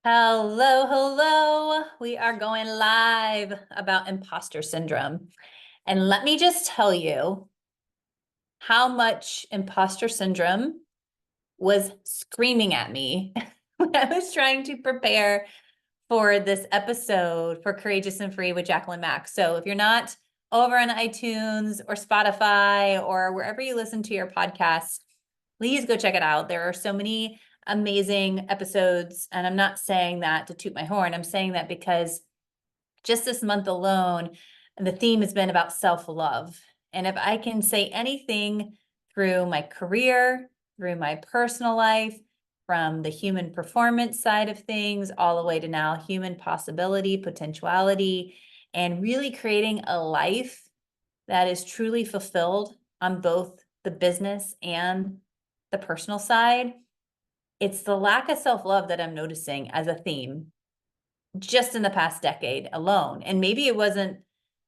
Hello, hello. We are going live about imposter syndrome. And let me just tell you how much imposter syndrome was screaming at me when I was trying to prepare for this episode for Courageous and Free with Jacquelyn Mack. So if you're not over on iTunes or Spotify or wherever you listen to your podcasts, please go check it out. There are so many amazing episodes. And I'm not saying that to toot my horn. I'm saying that because just this month alone, the theme has been about self-love. And if I can say anything through my career, through my personal life, from the human performance side of things, all the way to now human possibility, potentiality, and really creating a life that is truly fulfilled on both the business and the personal side, it's the lack of self-love that I'm noticing as a theme just in the past decade alone. And maybe it wasn't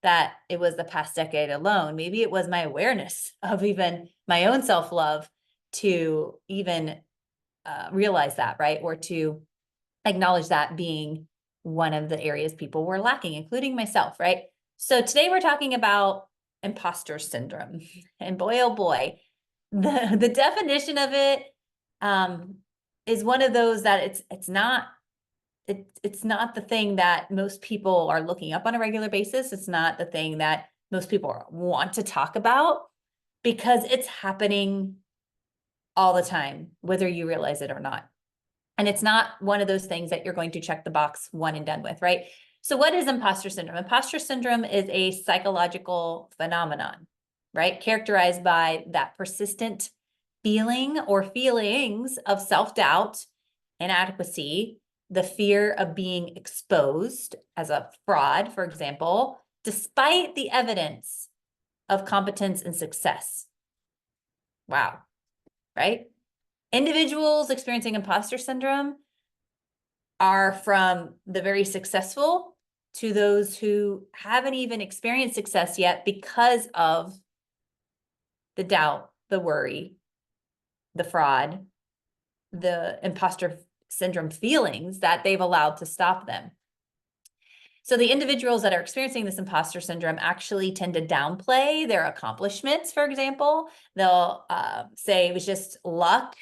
that it was the past decade alone. Maybe it was my awareness of even my own self-love to even realize that, right? Or to acknowledge that being one of the areas people were lacking, including myself, right? So today we're talking about imposter syndrome. And boy, oh boy, the definition of it is one of those that it's not the thing that most people are looking up on a regular basis. It's not the thing that most people want to talk about because it's happening all the time, whether you realize it or not. And it's not one of those things that you're going to check the box one and done with, right? So what is imposter syndrome? Imposter syndrome is a psychological phenomenon, right? Characterized by that persistent feeling or feelings of self-doubt, inadequacy, the fear of being exposed as a fraud, for example, despite the evidence of competence and success. Wow, right? Individuals experiencing imposter syndrome are from the very successful to those who haven't even experienced success yet because of the doubt, the worry, the fraud, the imposter syndrome feelings that they've allowed to stop them. So the individuals that are experiencing this imposter syndrome actually tend to downplay their accomplishments, for example. They'll say it was just luck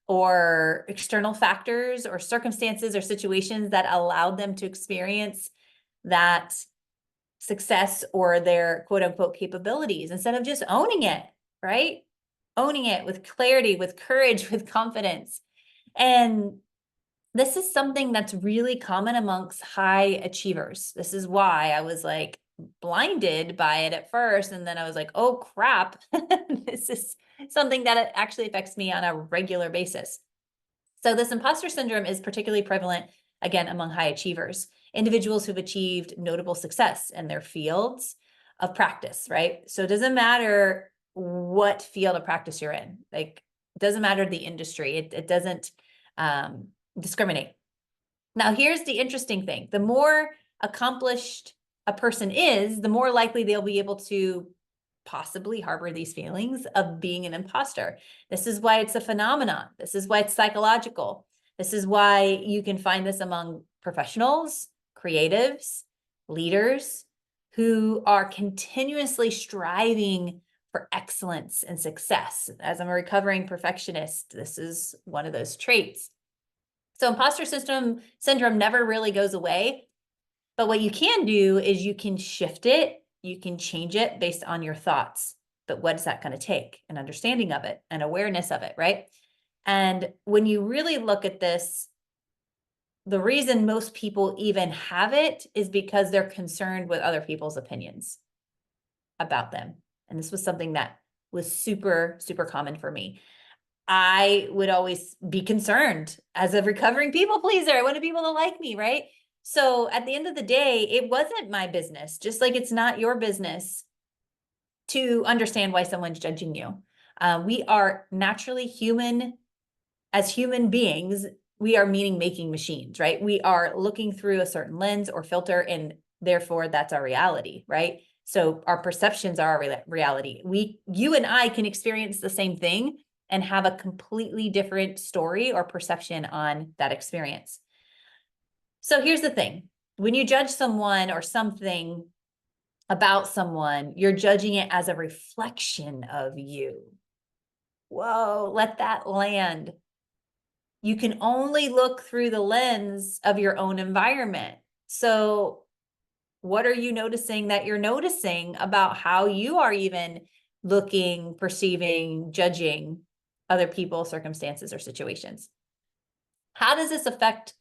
or external factors or circumstances or situations that allowed them to experience that success or their quote unquote capabilities instead of just owning it, right? Owning it with clarity, with courage, with confidence. And this is something that's really common amongst high achievers. This is why I was like blinded by it at first. And then I was like, oh crap, this is something that actually affects me on a regular basis. So this imposter syndrome is particularly prevalent, again, among high achievers, individuals who've achieved notable success in their fields of practice, right? So it doesn't matter what field of practice you're in. Like, it doesn't matter the industry. It doesn't discriminate. Now, here's the interesting thing. The more accomplished a person is, the more likely they'll be able to possibly harbor these feelings of being an imposter. This is why it's a phenomenon. This is why it's psychological. This is why you can find this among professionals, creatives, leaders who are continuously striving for excellence and success. As I'm a recovering perfectionist, this is one of those traits. So imposter syndrome never really goes away. But what you can do is you can shift it, you can change it based on your thoughts. But what is that going to take? An understanding of it, an awareness of it, right? And when you really look at this, the reason most people even have it is because they're concerned with other people's opinions about them. And this was something that was super, super common for me. I would always be concerned as a recovering people pleaser. I wanted people to like me, right? So at the end of the day, it wasn't my business, just like it's not your business to understand why someone's judging you. We are naturally human. As human beings, we are meaning-making machines, right? We are looking through a certain lens or filter, and therefore that's our reality, right? So our perceptions are our reality. You and I can experience the same thing and have a completely different story or perception on that experience. So here's the thing. When you judge someone or something about someone, you're judging it as a reflection of you. Whoa, let that land. You can only look through the lens of your own environment. So what are you noticing that you're noticing about how you are even looking, perceiving, judging other people, circumstances, or situations? How does this affect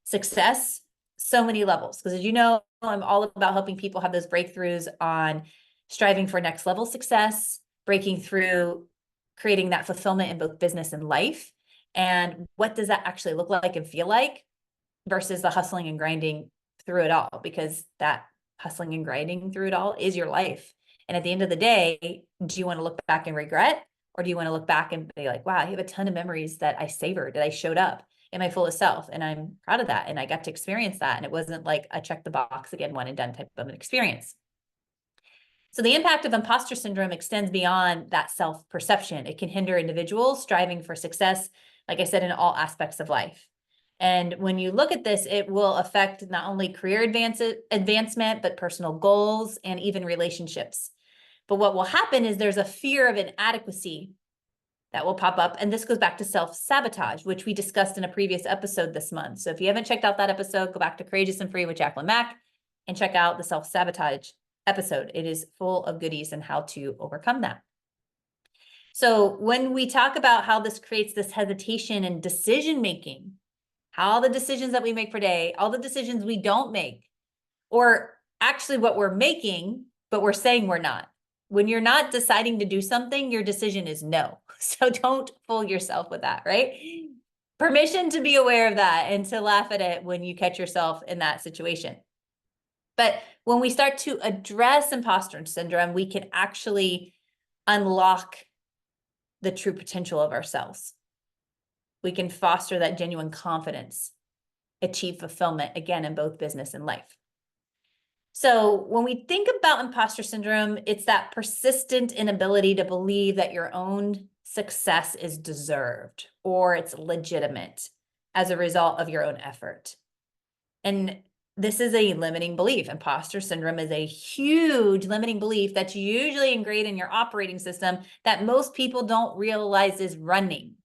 success? So many levels. Because as you know, I'm all about helping people have those breakthroughs on striving for next level success, breaking through, creating that fulfillment in both business and life. And what does that actually look like and feel like versus the hustling and grinding through it all? Because that hustling and grinding through it all is your life. And at the end of the day, do you want to look back and regret? Or do you want to look back and be like, wow, I have a ton of memories that I savored, that I showed up in my fullest self. And I'm proud of that. And I got to experience that. And it wasn't like a check the box again, one and done type of an experience. So the impact of imposter syndrome extends beyond that self-perception. It can hinder individuals striving for success, like I said, in all aspects of life. And when you look at this, it will affect not only career advancement, but personal goals and even relationships. But what will happen is there's a fear of inadequacy that will pop up. And this goes back to self-sabotage, which we discussed in a previous episode this month. So if you haven't checked out that episode, go back to Courageous and Free with Jacquelyn Mack and check out the self-sabotage episode. It is full of goodies and how to overcome that. So when we talk about how this creates this hesitation in decision-making, how the decisions that we make per day, all the decisions we don't make, or actually what we're making, but we're saying we're not. When you're not deciding to do something, your decision is no. So don't fool yourself with that, right? Permission to be aware of that and to laugh at it when you catch yourself in that situation. But when we start to address imposter syndrome, we can actually unlock the true potential of ourselves. We can foster that genuine confidence, achieve fulfillment, again, in both business and life. So when we think about imposter syndrome, it's that persistent inability to believe that your own success is deserved or it's legitimate as a result of your own effort. And this is a limiting belief. Imposter syndrome is a huge limiting belief that's usually ingrained in your operating system that most people don't realize is running,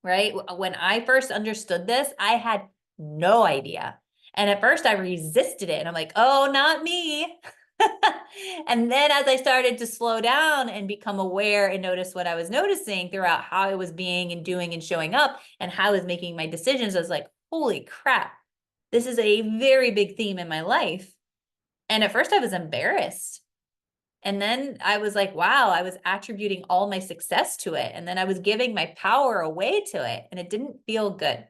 right? When I first understood this, I had no idea. And at first I resisted it and I'm like, oh, not me. And then as I started to slow down and become aware and notice what I was noticing throughout how I was being and doing and showing up and how I was making my decisions, I was like, holy crap, this is a very big theme in my life. And at first I was embarrassed. And then I was like, wow, I was attributing all my success to it. And then I was giving my power away to it. And it didn't feel good.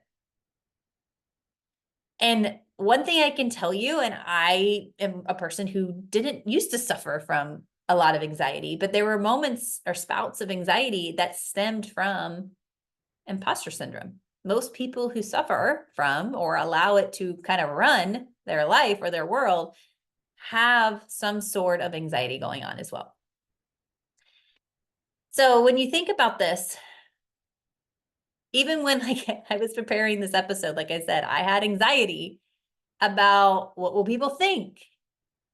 And one thing I can tell you, and I am a person who didn't used to suffer from a lot of anxiety, but there were moments or spouts of anxiety that stemmed from imposter syndrome. Most people who suffer from or allow it to kind of run their life or their world have some sort of anxiety going on as well. So when you think about this, even when I was preparing this episode, like I said, I had anxiety about what will people think?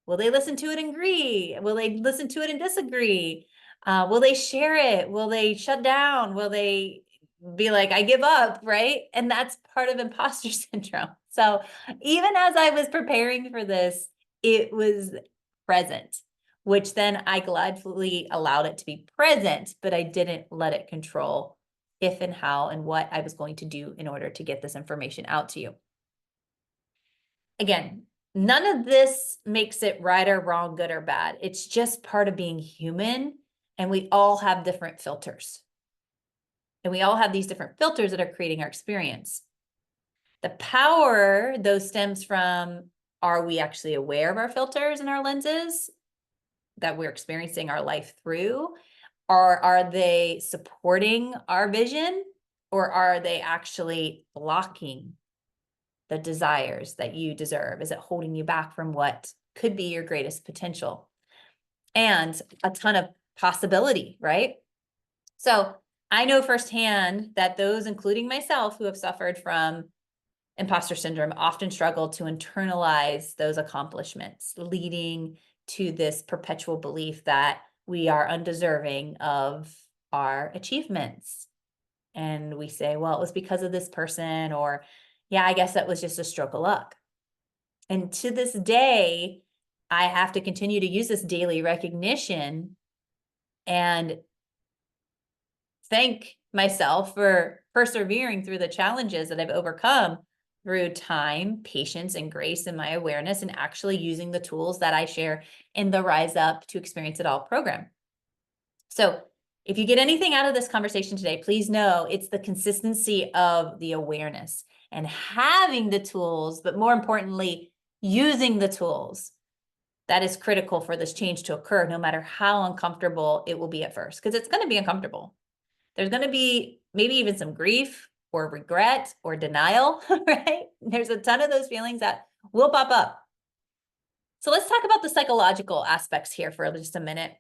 Will they listen to it and agree? Will they listen to it and disagree? Will they share it? Will they shut down? Will they be like, I give up, right? And that's part of imposter syndrome. So even as I was preparing for this, it was present, which then I gladly allowed it to be present, but I didn't let it control if and how and what I was going to do in order to get this information out to you. Again, none of this makes it right or wrong, good or bad. It's just part of being human, and we all have different filters. And we all have these different filters that are creating our experience. The power, though, stems from, are we actually aware of our filters and our lenses that we're experiencing our life through? Or are they supporting our vision? Or are they actually blocking the desires that you deserve? Is it holding you back from what could be your greatest potential? And a ton of possibility, right? So I know firsthand that those, including myself, who have suffered from imposter syndrome often struggle to internalize those accomplishments, leading to this perpetual belief that we are undeserving of our achievements. And we say, well, it was because of this person, or yeah, I guess that was just a stroke of luck. And to this day, I have to continue to use this daily recognition and thank myself for persevering through the challenges that I've overcome through time, patience, and grace in my awareness, and actually using the tools that I share in the Rise Up to Experience It All program. So if you get anything out of this conversation today, please know it's the consistency of the awareness and having the tools, but more importantly, using the tools that is critical for this change to occur, no matter how uncomfortable it will be at first, because it's going to be uncomfortable. There's going to be maybe even some grief or regret or denial, right? There's a ton of those feelings that will pop up. So let's talk about the psychological aspects here for just a minute,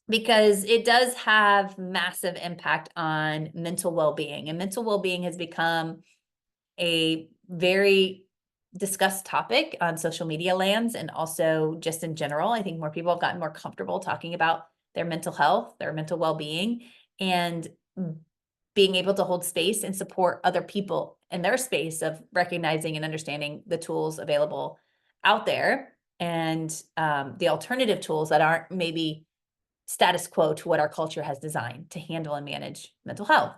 because it does have massive impact on mental well-being. And mental well-being has become a very discussed topic on social media lands, and also just in general. I think more people have gotten more comfortable talking about their mental health, their mental well-being, and being able to hold space and support other people in their space of recognizing and understanding the tools available out there, and the alternative tools that aren't maybe status quo to what our culture has designed to handle and manage mental health.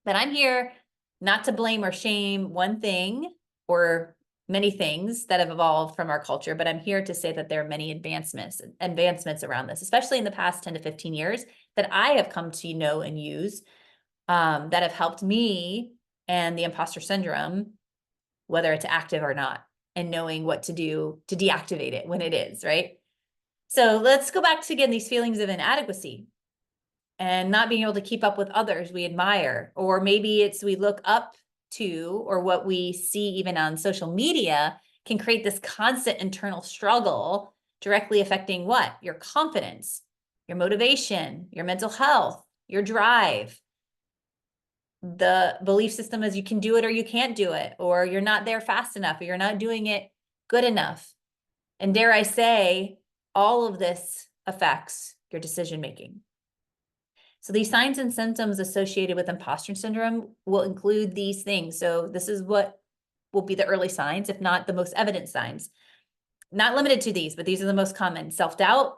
But I'm here not to blame or shame one thing or many things that have evolved from our culture, but I'm here to say that there are many advancements around this, especially in the past 10 to 15 years, that I have come to know and use, that have helped me and the imposter syndrome, whether it's active or not, and knowing what to do to deactivate it when it is, right? So let's go back to, again, these feelings of inadequacy and not being able to keep up with others we admire, or maybe it's we look up to, or what we see even on social media can create this constant internal struggle, directly affecting what? Your confidence, your motivation, your mental health, your drive. The belief system is you can do it or you can't do it, or you're not there fast enough, or you're not doing it good enough. And dare I say, all of this affects your decision making. So these signs and symptoms associated with imposter syndrome will include these things. So this is what will be the early signs, if not the most evident signs. Not limited to these, but these are the most common: self-doubt,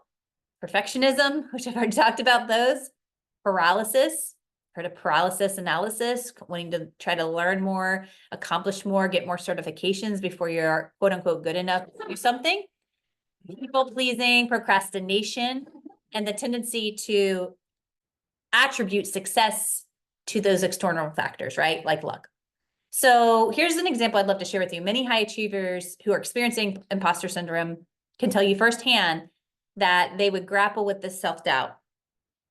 perfectionism, which I've already talked about those, paralysis, heard of paralysis analysis, wanting to try to learn more, accomplish more, get more certifications before you're quote unquote good enough to do something, people pleasing, procrastination, and the tendency to attribute success to those external factors, right? Like luck. So here's an example I'd love to share with you. Many high achievers who are experiencing imposter syndrome can tell you firsthand that they would grapple with this self-doubt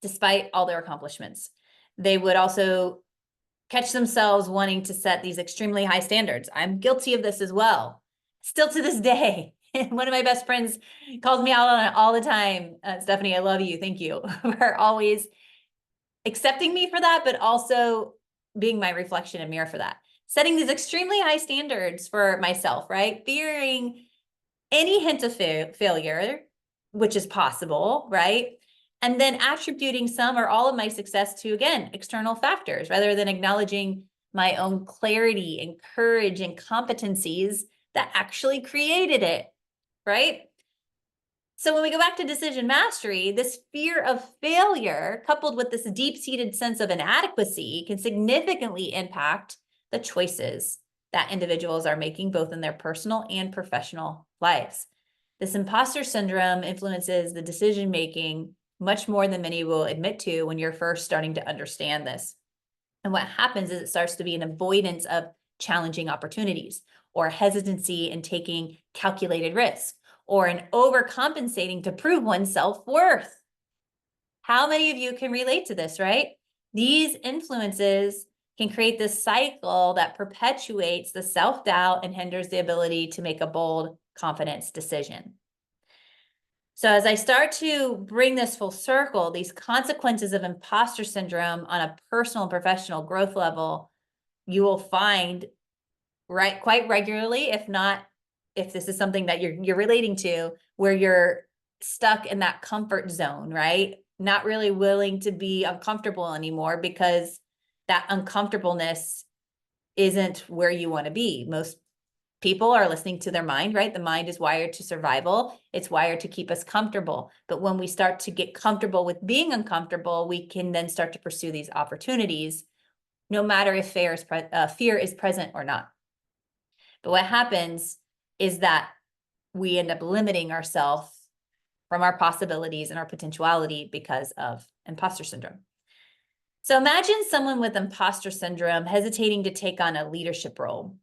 despite all their accomplishments. They would also catch themselves wanting to set these extremely high standards. I'm guilty of this as well. Still to this day, one of my best friends calls me out on it all the time. Stephanie, I love you. Thank you for always accepting me for that, but also being my reflection and mirror for that. Setting these extremely high standards for myself, right? Fearing any hint of failure, which is possible, right? And then attributing some or all of my success to, again, external factors, rather than acknowledging my own clarity and courage and competencies that actually created it, right? So when we go back to decision mastery, this fear of failure, coupled with this deep-seated sense of inadequacy, can significantly impact the choices that individuals are making, both in their personal and professional lives. This imposter syndrome influences the decision-making much more than many will admit to when you're first starting to understand this. And what happens is it starts to be an avoidance of challenging opportunities, or hesitancy in taking calculated risks, or an overcompensating to prove one's self-worth. How many of you can relate to this, right? These influences can create this cycle that perpetuates the self-doubt and hinders the ability to make a bold, confident decision. So as I start to bring this full circle, these consequences of imposter syndrome on a personal and professional growth level, you will find right, quite regularly, if not, if this is something that you're relating to, where you're stuck in that comfort zone, right? Not really willing to be uncomfortable anymore because that uncomfortableness isn't where you want to be. Most people are listening to their mind, right? The mind is wired to survival. It's wired to keep us comfortable. But when we start to get comfortable with being uncomfortable, we can then start to pursue these opportunities, no matter if fear is present or not. But what happens is that we end up limiting ourselves from our possibilities and our potentiality because of imposter syndrome. So imagine someone with imposter syndrome hesitating to take on a leadership role.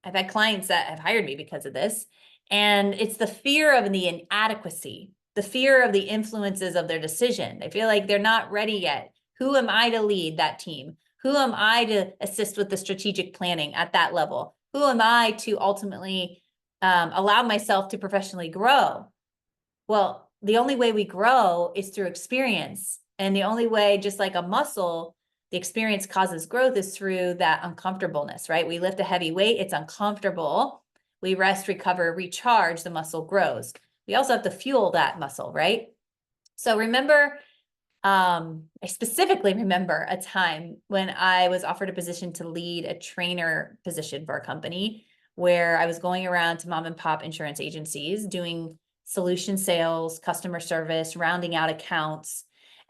I've had clients that have hired me because of this, and it's the fear of the inadequacy, the fear of the influences of their decision. They feel like they're not ready yet. Who am I to lead that team? Who am I to assist with the strategic planning at that level? Who am I to ultimately allow myself to professionally grow? Well, the only way we grow is through experience. And the only way, just like a muscle, the experience causes growth is through that uncomfortableness, right? We lift a heavy weight, it's uncomfortable. We rest, recover, recharge, the muscle grows. We also have to fuel that muscle, right? So remember, I specifically remember a time when I was offered a position to lead a trainer position for a company where I was going around to mom and pop insurance agencies doing solution sales, customer service, rounding out accounts.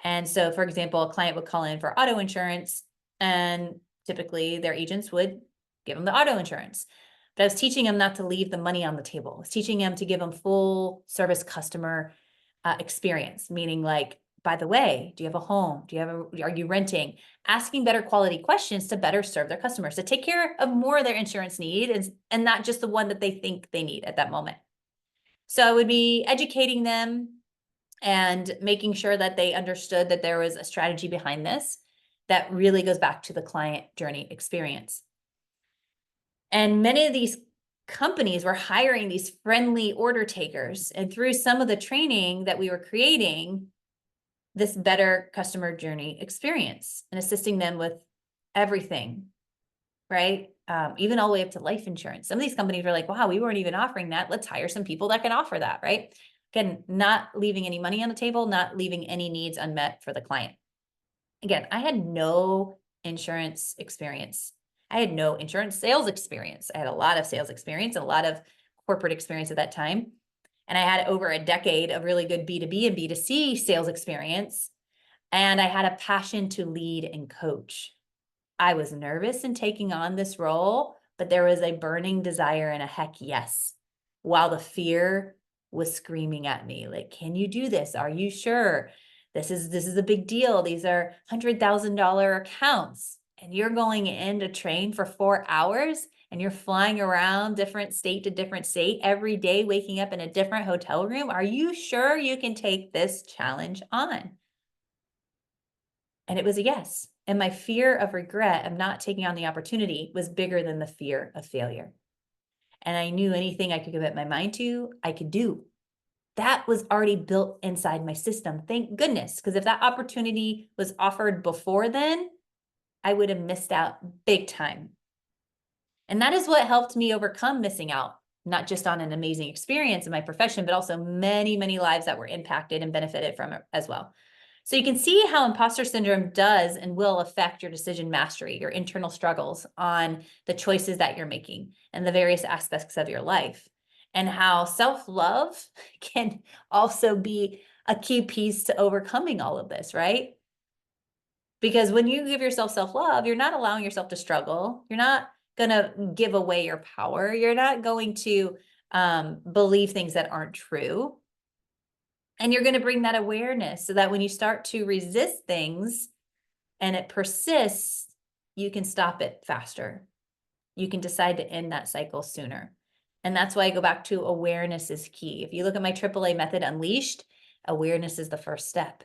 And so, for example, a client would call in for auto insurance, and typically their agents would give them the auto insurance. But I was teaching them not to leave the money on the table. I was teaching them to give them full service customer experience, meaning like, by the way, do you have a home? Are you renting? Asking better quality questions to better serve their customers, to take care of more of their insurance need and not just the one that they think they need at that moment. So I would be educating them and making sure that they understood that there was a strategy behind this that really goes back to the client journey experience. And many of these companies were hiring these friendly order takers. And through some of the training that we were creating, this better customer journey experience and assisting them with everything, right? Even all the way up to life insurance. Some of these companies were like, wow, we weren't even offering that. Let's hire some people that can offer that, right? Again, not leaving any money on the table, not leaving any needs unmet for the client. Again, I had no insurance experience. I had no insurance sales experience. I had a lot of sales experience, and a lot of corporate experience at that time. And I had over a decade of really good B2B and B2C sales experience. And I had a passion to lead and coach. I was nervous in taking on this role, but there was a burning desire and a heck yes, while the fear was screaming at me like, can you do this? Are you sure? This is a big deal. These are $100,000 accounts, and you're going in to train for 4 hours, and you're flying around different state to different state every day, waking up in a different hotel room. Are you sure you can take this challenge on? And it was a yes. And my fear of regret of not taking on the opportunity was bigger than the fear of failure. And I knew anything I could commit my mind to, I could do. That was already built inside my system. Thank goodness. Because if that opportunity was offered before then, I would have missed out big time. And that is what helped me overcome missing out, not just on an amazing experience in my profession, but also many, many lives that were impacted and benefited from it as well. So you can see how imposter syndrome does and will affect your decision mastery, your internal struggles on the choices that you're making and the various aspects of your life, and how self-love can also be a key piece to overcoming all of this, right? Because when you give yourself self-love, you're not allowing yourself to struggle. You're not going to give away your power. You're not going to believe things that aren't true. And you're going to bring that awareness so that when you start to resist things and it persists, you can stop it faster. You can decide to end that cycle sooner. And that's why I go back to awareness is key. If you look at my AAA method Unleashed, awareness is the first step.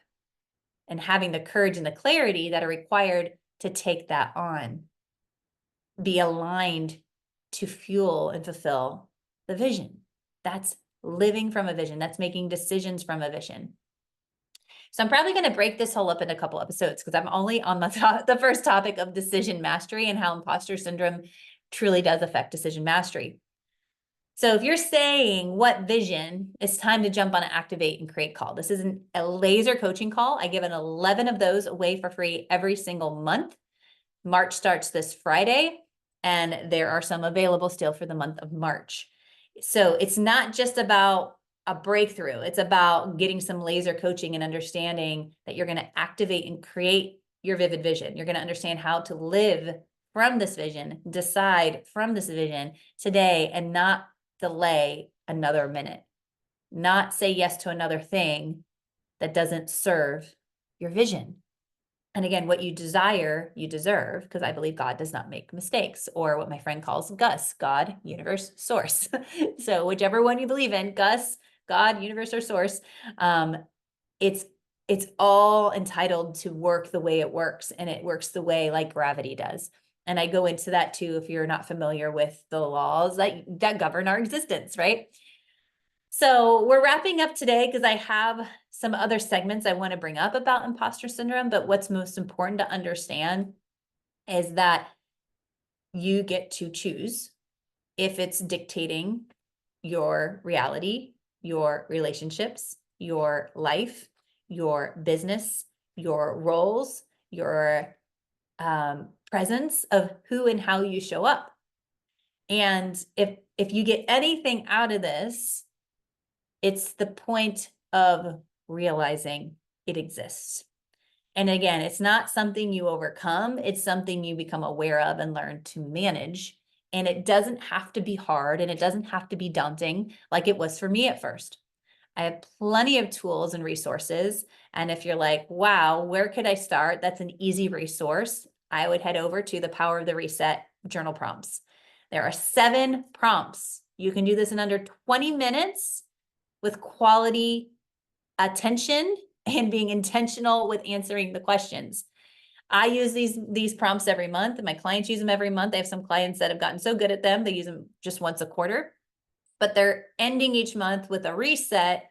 And having the courage and the clarity that are required to take that on. Be aligned to fuel and fulfill the vision. That's living from a vision. That's making decisions from a vision. So I'm probably going to break this whole up in a couple episodes because I'm only on the first topic of decision mastery and how imposter syndrome truly does affect decision mastery. So if you're saying what vision, it's time to jump on an activate and create call. This is a laser coaching call. I give 11 of those away for free every single month. March starts this Friday, and there are some available still for the month of March. So it's not just about a breakthrough. It's about getting some laser coaching and understanding that you're going to activate and create your vivid vision. You're going to understand how to live from this vision, decide from this vision today, and not delay another minute, not say yes to another thing that doesn't serve your vision. And again, what you desire, you deserve, because I believe God does not make mistakes, or what my friend calls Gus, God, universe, source. So whichever one you believe in, Gus, God, universe, or source, it's all entitled to work the way it works, and it works the way like gravity does. And I go into that too if you're not familiar with the laws that govern our existence, right? So we're wrapping up today because I have some other segments I want to bring up about imposter syndrome, but what's most important to understand is that you get to choose if it's dictating your reality, your relationships, your life, your business, your roles, your presence of who and how you show up. And if you get anything out of this, it's the point of realizing it exists. And again, it's not something you overcome. It's something you become aware of and learn to manage. And it doesn't have to be hard, and it doesn't have to be daunting like it was for me at first. I have plenty of tools and resources. And if you're like, wow, where could I start? That's an easy resource. I would head over to the Power of the Reset journal prompts. There are 7 prompts. You can do this in under 20 minutes with quality attention and being intentional with answering the questions. I use these prompts every month, and my clients use them every month. I have some clients that have gotten so good at them, they use them just once a quarter, but they're ending each month with a reset,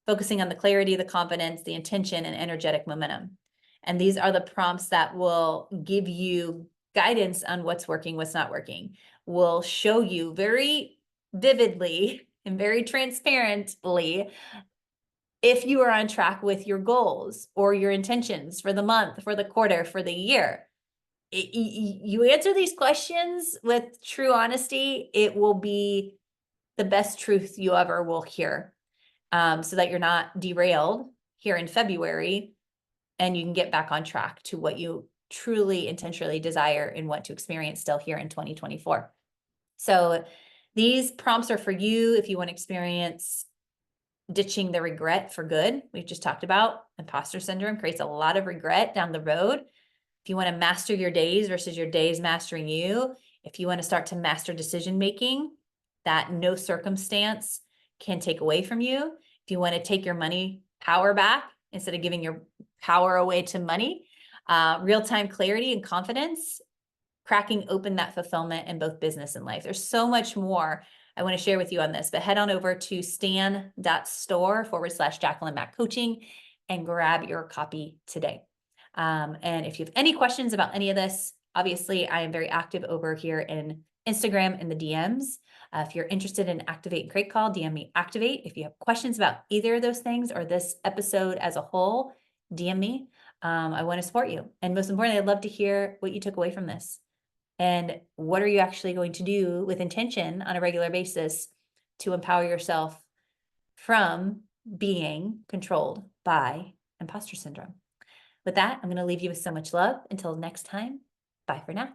focusing on the clarity, the confidence, the intention, and energetic momentum. And these are the prompts that will give you guidance on what's working, what's not working, will show you very vividly and very transparently if you are on track with your goals or your intentions for the month, for the quarter, for the year. You answer these questions with true honesty, it will be the best truth you ever will hear, so that you're not derailed here in February, and you can get back on track to what you truly intentionally desire and want to experience still here in 2024. So these prompts are for you if you want to experience ditching the regret for good. We've just talked about imposter syndrome creates a lot of regret down the road. If you want to master your days versus your days mastering you, if you want to start to master decision making that no circumstance can take away from you, if you want to take your money power back instead of giving your power away to money, real-time clarity and confidence, cracking open that fulfillment in both business and life. There's so much more I want to share with you on this, but head on over to stan.store/Jacquelyn Mack Coaching and grab your copy today. And if you have any questions about any of this, obviously I am very active over here in Instagram in the DMs. If you're interested in Activate and Create Call, DM me Activate. If you have questions about either of those things or this episode as a whole, DM me. I want to support you. And most importantly, I'd love to hear what you took away from this. And what are you actually going to do with intention on a regular basis to empower yourself from being controlled by imposter syndrome? With that, I'm going to leave you with so much love. Until next time, bye for now.